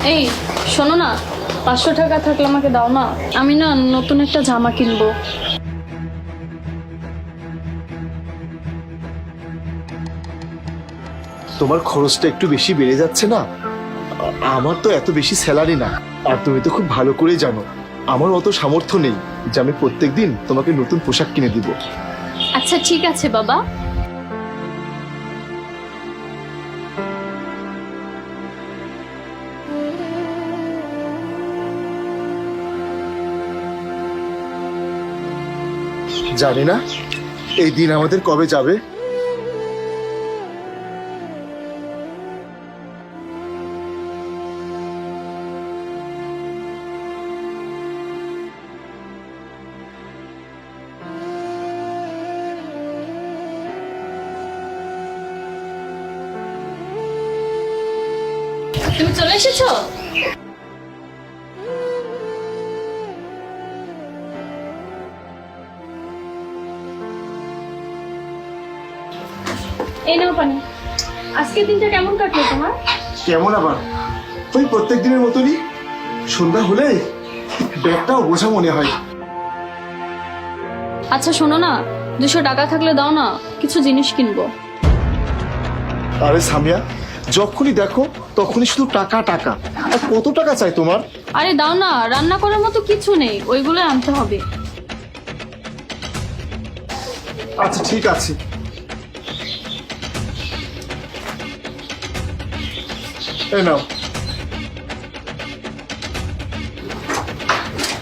এই শোনো না, 500 টাকা থাকলে আমাকে দাও না, আমি না নতুন একটা জামা কিনবো। তোমার খরচটা একটু বেশি বেড়ে যাচ্ছে না? আমার তো এত বেশি স্যালারি না, আর তুমি তো খুব ভালো করেই জানো আমার অত সামর্থ্য নেই যে আমি প্রত্যেকদিন তোমাকে নতুন পোশাক কিনে দিব। আচ্ছা ঠিক আছে বাবা। জানি না এই দিন আমাদের কবে যাবে। তুমি চলে এসেছো? এই নাও পানি। আজকে দিনটা কেমন কাটলো তোমার? কেমন আবার, ওই প্রত্যেক দিনের মতনই। সন্ধ্যা হলে ব্যাগটাও বোঝা মনে হয়। আচ্ছা শোনো না, 200 টাকা থাকলে দাও না, কিছু জিনিস কিনবো। আরে সামিয়া, যখনই দেখো তখনই শুধু টাকা টাকা। আর কত টাকা চাই তোমার? আরে দাও না, রান্না করার মতো কিছু নেই, ওইগুলো আনতে হবে। আচ্ছা ঠিক আছে। এই নাও।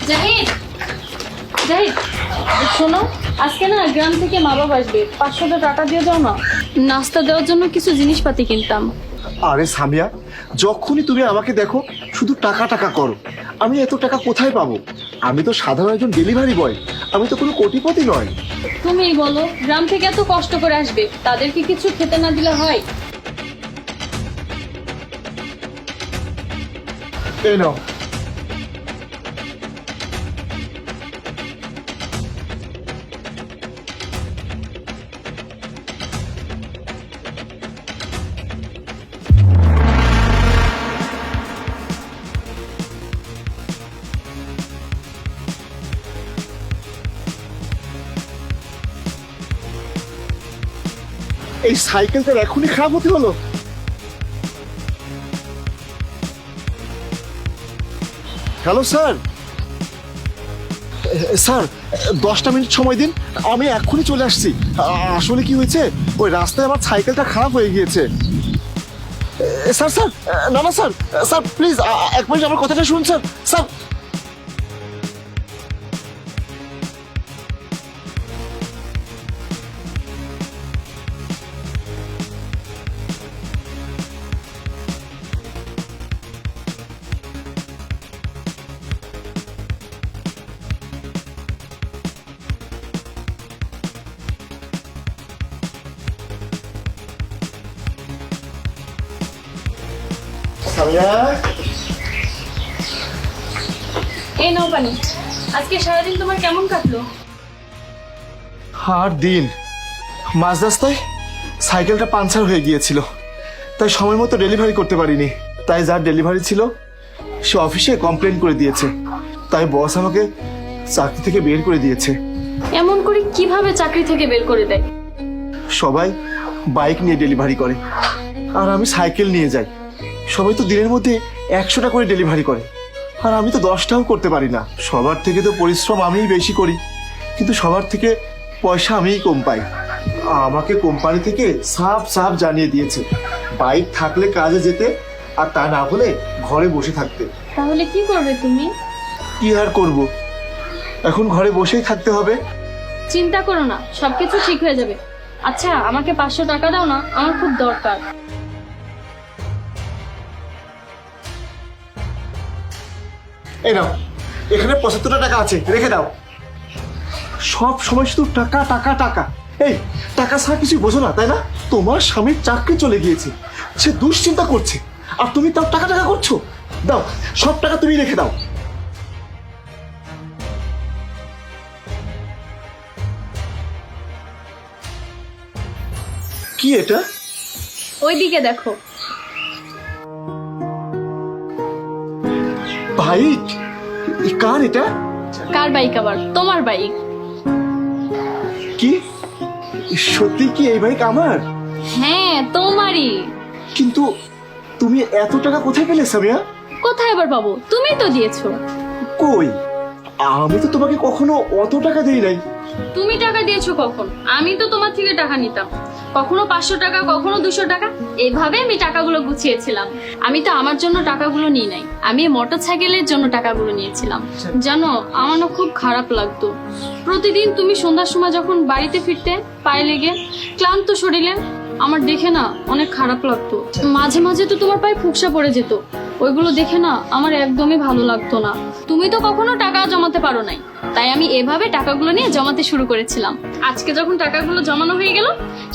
জাহিদ, জাহিদ শোনো, আজকে না গ্রাম থেকে মা বাবা আসবে, 500 টাকা দিয়ে দাও না, নাস্তা দেওয়ার জন্য কিছু জিনিসপাতি কিনতাম। আরে সামিয়া, যখনই তুমি আমাকে দেখো শুধু টাকা টাকা করো। আমি এত টাকা কোথায় পাবো? আমি তো সাধারণ একজন ডেলিভারি বয়, আমি তো কোনো কোটিপতি নয়। তুমিই বলো, গ্রাম থেকে এত কষ্ট করে আসবে, তাদেরকে কিছু খেতে না দিলে হয়? এই নাও। এই সাইকেলটা এখনই খারাপ হতে হলো? হ্যালো স্যার, স্যার 10টা মিনিট সময় দিন, আমি এক্ষুনি চলে আসছি। আসলে কি হয়েছে, ওই রাস্তায় আমার সাইকেলটা খারাপ হয়ে গিয়েছে। স্যার স্যার, না না স্যার, স্যার প্লিজ 1 মিনিট আমার কথাটা শুনুন স্যার। স্যার সামিয়া, এই নাও পানি। আজকে সারাদিন তোমার কেমন কাটলো? আর দিন, মাঝ রাস্তায় সাইকেলটা পাঞ্চার হয়ে গিয়েছিল, তাই সময় মতো ডেলিভারি করতে পারিনি। তাই যার ডেলিভারি ছিল সে অফিসে কমপ্লেন করে দিয়েছে, তাই বস আমাকে চাকরি থেকে বের করে দিয়েছে। এমন করে কিভাবে চাকরি থেকে বের করে দেয়? সবাই বাইক নিয়ে ডেলিভারি করে আর আমি সাইকেল নিয়ে যাই। সবাই তো দিনের মধ্যে 100টা করে ডেলিভারি করে, আর আমি তো 10টাও করতে পারি না। সবার থেকে তো পরিশ্রম আমিই বেশি করি, কিন্তু সবার থেকে পয়সা আমিই কম পাই। আমাকে কোম্পানি থেকে সাফ সাফ জানিয়ে দিয়েছে বাইক থাকলে কাজে যেতে, আর তা না হলে ঘরে বসে থাকতে। তাহলে কি করবে তুমি? কি আর করব, এখন ঘরে বসেই থাকতে হবে। চিন্তা করো না, সবকিছু ঠিক হয়ে যাবে। আচ্ছা আমাকে 500 টাকা দাও না, আমার খুব দরকার। এই নাও, এখানে 75টা টাকা আছে, রেখে দাও। সব সময় শুধু টাকা টাকা টাকা। এই টাকা ছাড়া কিছু বোঝো না তাই না? তোমার স্বামীর চাকরি চলে গিয়েছে, সে দুশ্চিন্তা করছে, আর তুমি তাও টাকা টাকা করছো। দাও, সব টাকা তুমি রেখে দাও। কি এটা? ওইদিকে দেখো। বাইক? কার এটা? কার বাইক আবার? তোমার বাইক। কি সত্যি কি এই বাইক আমার? হ্যাঁ তোমারই। কিন্তু তুমি এত টাকা কোথায় পেলে সামিয়া? কোথায় আবার পাবো? তুমিই তো দিয়েছো। কই, আমি তো তোমাকে কখনো অত টাকা দেই নাই। তুমি টাকা দিয়েছো কখন? আমি তো তোমার থেকে টাকা নিতাম, কখনো 500 টাকা, কখনো 200 টাকা, এইভাবে আমি টাকাগুলো গুছিয়েছিলাম। আমি তো আমার জন্য টাকাগুলো নিই নাই, আমি মোটর সাইকেলের জন্য টাকাগুলো নিয়েছিলাম। জানো, আমার না খুব খারাপ লাগতো প্রতিদিন তুমি সন্ধ্যার সময় যখন বাড়িতে ফিরতে পায়ে লেগে ক্লান্ত শরীরে, আমার দেখে না অনেক খারাপ লাগতো। মাঝে মাঝে তো তোমার পায়ে ফুকসা পড়ে যেত, ওইগুলো দেখে না আমার একদমই ভালো লাগতো না। তুমি তো কখনো টাকা জমাতে পারো নাই, তাই আমি এভাবে টাকাগুলো নিয়ে জমাতে শুরু করেছিলাম। আজকে যখন টাকাগুলো জমানো হয়ে গেল,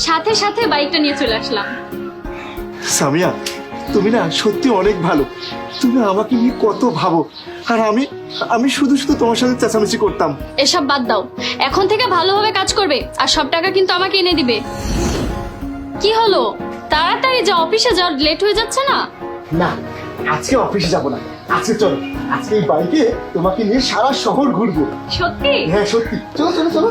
সাথে সাথে বাইকটা নিয়ে চলে আসলাম। সামিয়া, তুমি না সত্যি অনেক ভালো। তুমি আমাকে নিয়ে কত ভাবো, আর আমি শুধু শুধু তোমার সাথে চেঁচামেচি করতাম। এসব বাদ দাও, এখন থেকে ভালোভাবে কাজ করবে, আর সব টাকা কিন্তু আমাকে এনে দিবে। কি হলো, তাড়াতাড়ি যা, অফিসে যাও, লেট হয়ে যাচ্ছে না? না, আজকে অফিসে যাব না। আজকে চলো, আজকে এই বাইকে তোমাকে নিয়ে সারা শহর ঘুরবো। সত্যি? হ্যাঁ সত্যি, চলো চলো চলো।